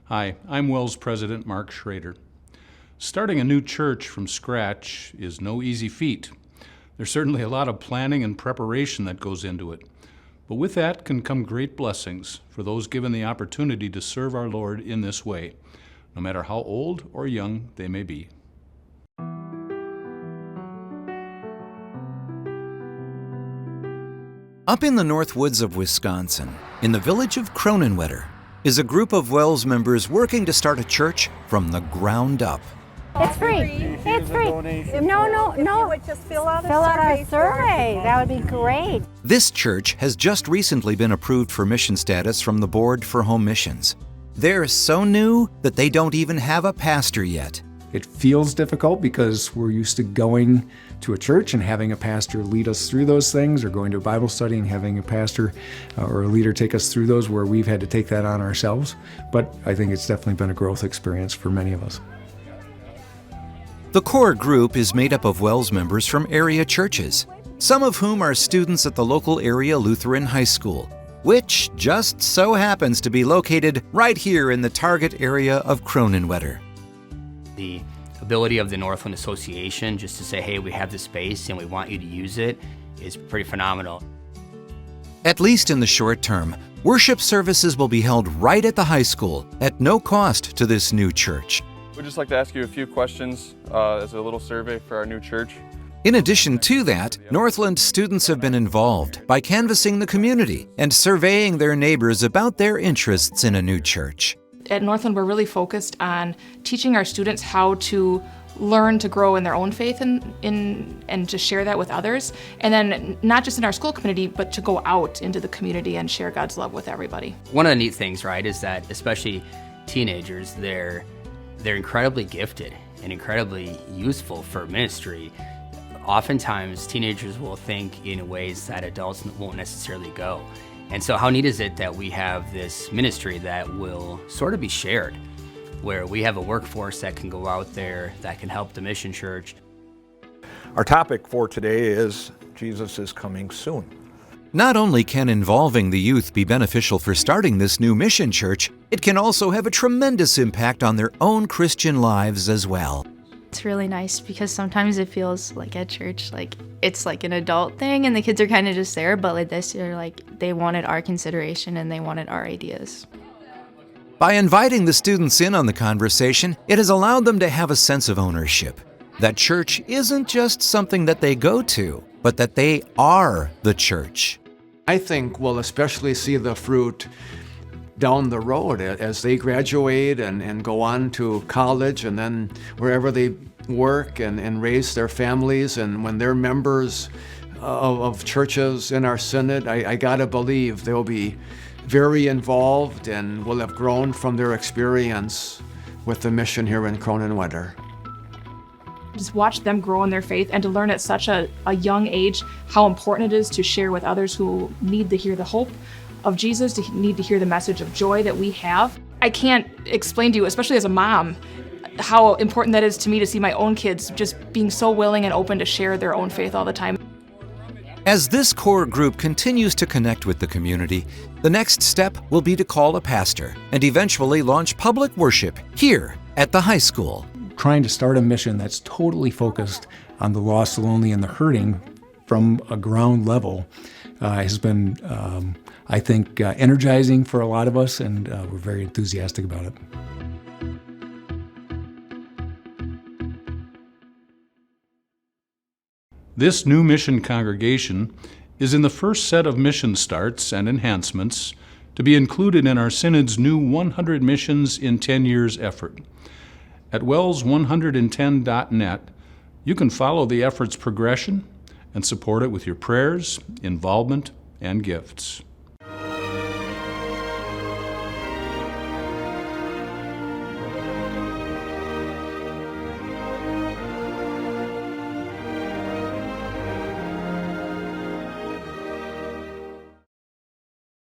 Hi, I'm WELS President Mark Schrader. Starting a new church from scratch is no easy feat. There's certainly a lot of planning and preparation that goes into it. But with that can come great blessings for those given the opportunity to serve our Lord in this way, no matter how old or young they may be. Up in the north woods of Wisconsin, in the village of Cronenwetter, is a group of WELS members working to start a church from the ground up. It's free. It's free. No. Just fill out a survey. That would be great. This church has just recently been approved for mission status from the Board for Home Missions. They're so new that they don't even have a pastor yet. It feels difficult because we're used to going to a church and having a pastor lead us through those things, or going to a Bible study and having a pastor or a leader take us through those, where we've had to take that on ourselves. But I think it's definitely been a growth experience for many of us. The core group is made up of WELS members from area churches, some of whom are students at the local area Lutheran High School, which just so happens to be located right here in the target area of Cronenwetter. The ability of the Northland Association just to say, hey, we have this space and we want you to use it, is pretty phenomenal. At least in the short term, worship services will be held right at the high school at no cost to this new church. We'd just like to ask you a few questions as a little survey for our new church. In addition to that, Northland students have been involved by canvassing the community and surveying their neighbors about their interests in a new church. At Northland, we're really focused on teaching our students how to learn to grow in their own faith and to share that with others. And then not just in our school community, but to go out into the community and share God's love with everybody. One of the neat things, right, is that especially teenagers, they're incredibly gifted and incredibly useful for ministry. Oftentimes, teenagers will think in ways that adults won't necessarily go. And so how neat is it that we have this ministry that will sort of be shared, where we have a workforce that can go out there, that can help the mission church. Our topic for today is Jesus is coming soon. Not only can involving the youth be beneficial for starting this new mission church, it can also have a tremendous impact on their own Christian lives as well. It's really nice because sometimes it feels like at church, like it's like an adult thing and the kids are kind of just there, but like this year, like they wanted our consideration and they wanted our ideas. By inviting the students in on the conversation, it has allowed them to have a sense of ownership. That church isn't just something that they go to, but that they are the church. I think we'll especially see the fruit down the road as they graduate and go on to college and then wherever they work and raise their families, and when they're members of churches in our synod, I gotta believe they'll be very involved and will have grown from their experience with the mission here in Cronenwetter. Just watch them grow in their faith and to learn at such a young age how important it is to share with others who need to hear the hope of Jesus, to need to hear the message of joy that we have. I can't explain to you, especially as a mom, how important that is to me to see my own kids just being so willing and open to share their own faith all the time. As this core group continues to connect with the community, the next step will be to call a pastor and eventually launch public worship here at the high school. Trying to start a mission that's totally focused on the lost, the lonely, and the hurting from a ground level has been, I think, energizing for a lot of us, and we're very enthusiastic about it. This new mission congregation is in the first set of mission starts and enhancements to be included in our Synod's new 100 Missions in 10 Years effort. At WELS110.net, you can follow the effort's progression and support it with your prayers, involvement, and gifts.